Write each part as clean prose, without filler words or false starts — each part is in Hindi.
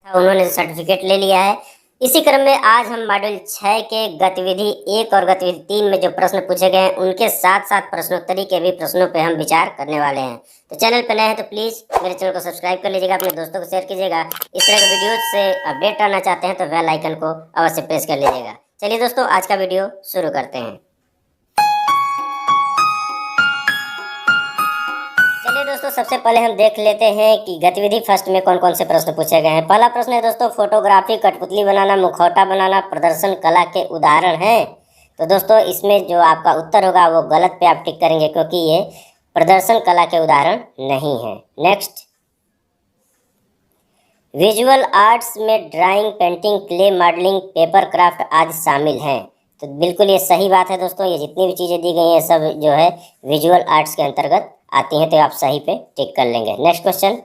उन्होंने सर्टिफिकेट ले लिया है। इसी क्रम में आज हम मॉड्यूल 6 के गतिविधि 1 और गतिविधि 3 में जो प्रश्न पूछे गए हैं उनके साथ साथ प्रश्नोत्तरी के भी प्रश्नों पे हम विचार करने वाले हैं। तो चैनल पर नए हैं तो प्लीज़ मेरे चैनल को सब्सक्राइब कर लीजिएगा, अपने दोस्तों को शेयर कीजिएगा। इस तरह के वीडियो से अपडेट रहना चाहते हैं तो बेल आइकन को अवश्य प्रेस कर लीजिएगा। चलिए दोस्तों, आज का वीडियो शुरू करते हैं। चलिए दोस्तों, सबसे पहले हम देख लेते हैं कि गतिविधि फर्स्ट में कौन कौन से प्रश्न पूछे गए हैं। पहला प्रश्न है दोस्तों, फोटोग्राफी, कठपुतली बनाना, मुखौटा बनाना प्रदर्शन कला के उदाहरण हैं। तो दोस्तों इसमें जो आपका उत्तर होगा वो गलत पे आप टिक करेंगे, क्योंकि ये प्रदर्शन कला के उदाहरण नहीं है। नेक्स्ट, विजुअल आर्ट्स में drawing, painting, clay modelling, paper craft आदि शामिल हैं। तो बिल्कुल ये सही बात है दोस्तों, ये जितनी भी चीज़ें दी गई हैं सब जो है विजुअल आर्ट्स के अंतर्गत आती हैं, तो आप सही पे टिक कर लेंगे। नेक्स्ट क्वेश्चन,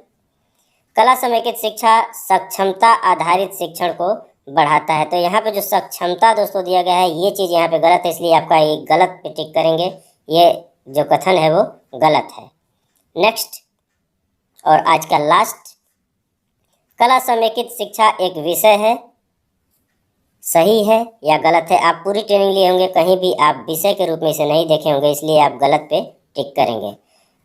कला समेकित शिक्षा सक्षमता आधारित शिक्षण को बढ़ाता है। तो यहाँ पे जो सक्षमता दोस्तों दिया गया है ये चीज़ यहाँ पे गलत है, इसलिए आपका ये गलत पे टिक करेंगे, ये जो कथन है वो गलत है। नेक्स्ट और आज का लास्ट, कला समेकित शिक्षा एक विषय है, सही है या गलत है? आप पूरी ट्रेनिंग लिए होंगे, कहीं भी आप विषय के रूप में इसे नहीं देखे होंगे, इसलिए आप गलत पे टिक करेंगे।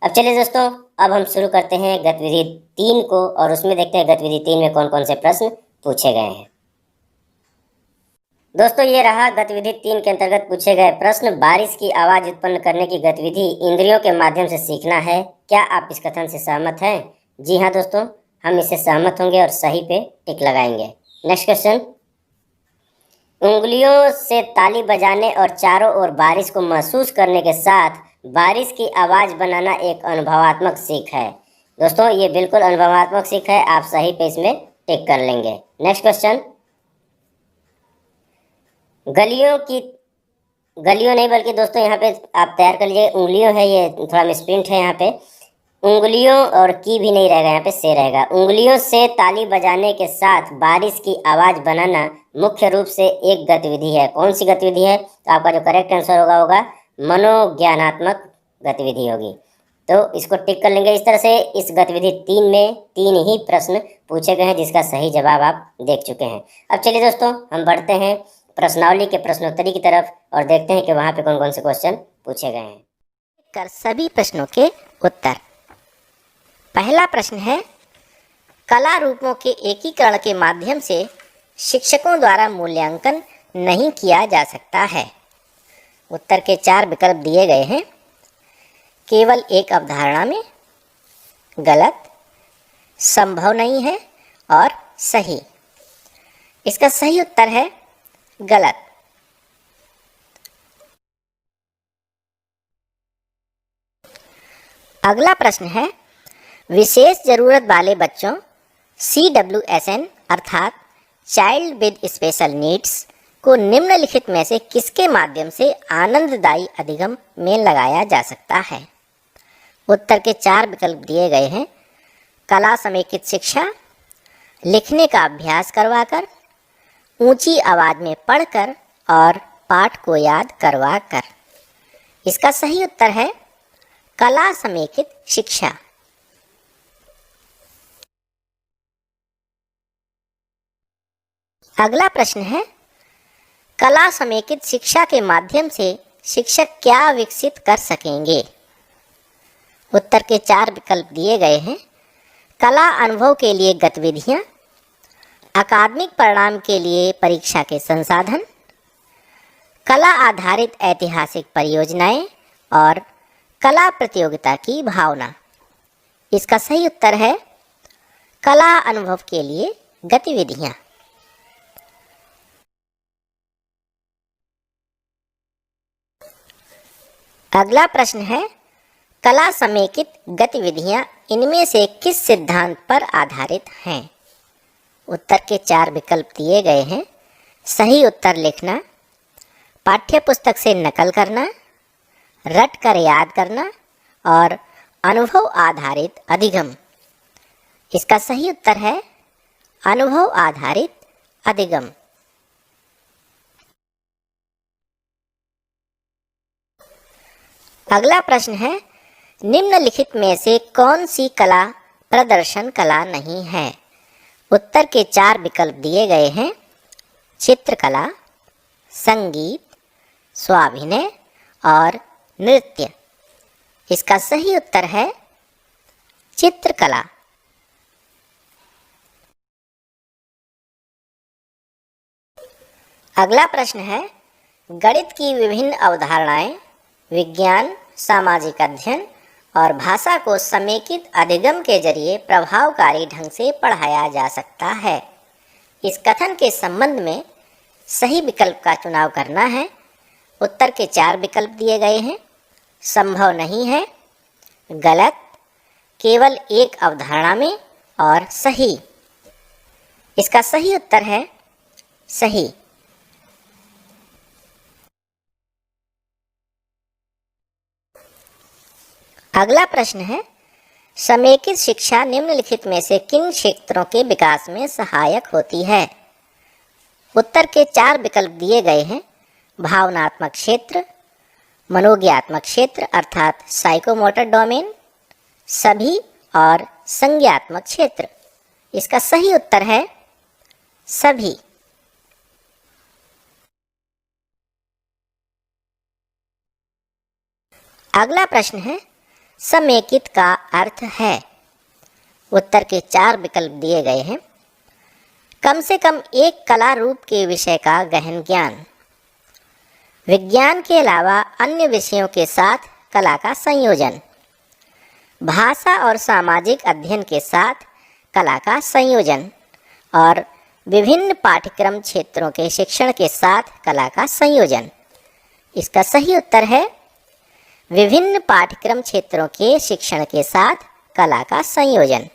अब चलिए दोस्तों, अब हम शुरू करते हैं गतिविधि 3 को और उसमें देखते हैं गतिविधि 3 में कौन कौन से प्रश्न पूछे गए हैं। दोस्तों ये रहा गतिविधि 3 के अंतर्गत पूछे गए प्रश्न। बारिश की आवाज़ उत्पन्न करने की गतिविधि इंद्रियों के माध्यम से सीखना है। क्या आप इस कथन से सहमत हैं? जी हाँ दोस्तों, हम इससे सहमत होंगे और सही पे टिक लगाएंगे। नेक्स्ट क्वेश्चन, उंगलियों से ताली बजाने और चारों ओर बारिश को महसूस करने के साथ बारिश की आवाज़ बनाना एक अनुभवात्मक सीख है। दोस्तों ये बिल्कुल अनुभवात्मक सीख है, आप सही पे इसमें टिक कर लेंगे। नेक्स्ट क्वेश्चन, गलियों नहीं बल्कि दोस्तों यहाँ पे आप तैयार कर लीजिए, उंगलियों है, ये थोड़ा मिसप्रिंट है यहाँ पे, उंगलियों और की भी नहीं रहेगा, यहाँ पे से रहेगा। उंगलियों से ताली बजाने के साथ बारिश की आवाज़ बनाना मुख्य रूप से एक गतिविधि है। कौन सी गतिविधि है? तो आपका जो करेक्ट आंसर होगा मनोज्ञानात्मक गतिविधि होगी, तो इसको टिक कर लेंगे। इस तरह से इस गतिविधि 3 में 3 ही प्रश्न पूछे गए हैं, जिसका सही जवाब आप देख चुके हैं। अब चलिए दोस्तों, हम बढ़ते हैं प्रश्नावली के प्रश्नोत्तरी की तरफ और देखते हैं कि वहाँ पे कौन कौन से क्वेश्चन पूछे गए हैं। कर सभी प्रश्नों के उत्तर। पहला प्रश्न है, कला रूपों के एकीकरण के माध्यम से शिक्षकों द्वारा मूल्यांकन नहीं किया जा सकता है। उत्तर के 4 विकल्प दिए गए हैं। केवल एक अवधारणा में, गलत, संभव नहीं है और सही। इसका सही उत्तर है गलत। अगला प्रश्न है, विशेष जरूरत वाले बच्चों CWSN अर्थात चाइल्ड विद स्पेशल नीड्स को निम्नलिखित में से किसके माध्यम से आनंददायी अधिगम में लगाया जा सकता है? उत्तर के 4 विकल्प दिए गए हैं। कला समेकित शिक्षा, लिखने का अभ्यास करवाकर, ऊंची आवाज में पढ़कर और पाठ को याद करवाकर। इसका सही उत्तर है कला समेकित शिक्षा। अगला प्रश्न है, कला समेकित शिक्षा के माध्यम से शिक्षक क्या विकसित कर सकेंगे? उत्तर के 4 विकल्प दिए गए हैं। कला अनुभव के लिए गतिविधियाँ, अकादमिक परिणाम के लिए परीक्षा के संसाधन, कला आधारित ऐतिहासिक परियोजनाएं और कला प्रतियोगिता की भावना। इसका सही उत्तर है कला अनुभव के लिए गतिविधियाँ। अगला प्रश्न है, कला समेकित गतिविधियां इनमें से किस सिद्धांत पर आधारित हैं? उत्तर के 4 विकल्प दिए गए हैं। सही उत्तर लिखना, पाठ्य पुस्तक से नकल करना, रट कर याद करना और अनुभव आधारित अधिगम। इसका सही उत्तर है अनुभव आधारित अधिगम। अगला प्रश्न है, निम्नलिखित में से कौन सी कला प्रदर्शन कला नहीं है? उत्तर के 4 विकल्प दिए गए हैं: चित्रकला, संगीत, स्वाभिनय और नृत्य। इसका सही उत्तर है चित्रकला। अगला प्रश्न है, गणित की विभिन्न अवधारणाएं विज्ञान, सामाजिक अध्ययन और भाषा को समेकित अधिगम के जरिए प्रभावकारी ढंग से पढ़ाया जा सकता है। इस कथन के संबंध में सही विकल्प का चुनाव करना है। उत्तर के 4 विकल्प दिए गए हैं: संभव नहीं है, गलत, केवल एक अवधारणा में और सही। इसका सही उत्तर है सही। अगला प्रश्न है, समेकित शिक्षा निम्नलिखित में से किन क्षेत्रों के विकास में सहायक होती है? उत्तर के 4 विकल्प दिए गए हैं: भावनात्मक क्षेत्र, मनोज्ञात्मक क्षेत्र अर्थात साइकोमोटर डोमेन, सभी और संज्ञात्मक क्षेत्र। इसका सही उत्तर है सभी। अगला प्रश्न है, समेकित का अर्थ है? उत्तर के 4 विकल्प दिए गए हैं: कम से कम एक कला रूप के विषय का गहन ज्ञान, विज्ञान के अलावा अन्य विषयों के साथ कला का संयोजन, भाषा और सामाजिक अध्ययन के साथ कला का संयोजन और विभिन्न पाठ्यक्रम क्षेत्रों के शिक्षण के साथ कला का संयोजन। इसका सही उत्तर है विभिन्न पाठ्यक्रम क्षेत्रों के शिक्षण के साथ कला का संयोजन।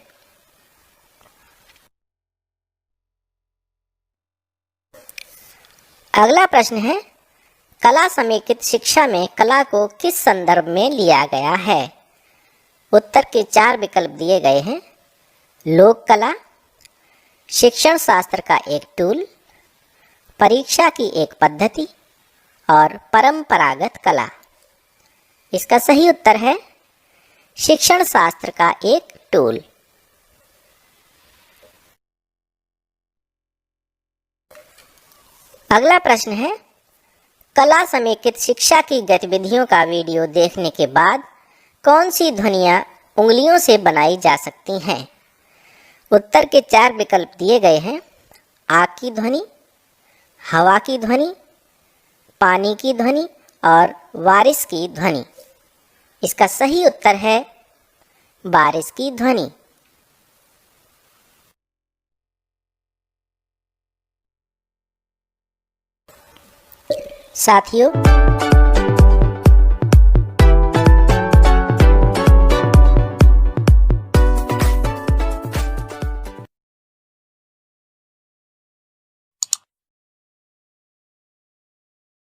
अगला प्रश्न है, कला समेकित शिक्षा में कला को किस संदर्भ में लिया गया है? उत्तर के 4 विकल्प दिए गए हैं: लोक कला, शिक्षण शास्त्र का एक टूल, परीक्षा की एक पद्धति और परंपरागत कला। इसका सही उत्तर है शिक्षण शास्त्र का एक टूल। अगला प्रश्न है, कला समेकित शिक्षा की गतिविधियों का वीडियो देखने के बाद कौन सी ध्वनियाँ उंगलियों से बनाई जा सकती हैं? उत्तर के 4 विकल्प दिए गए हैं: आग की ध्वनि, हवा की ध्वनि, पानी की ध्वनि और बारिश की ध्वनि। इसका सही उत्तर है बारिश की ध्वनि। साथियों,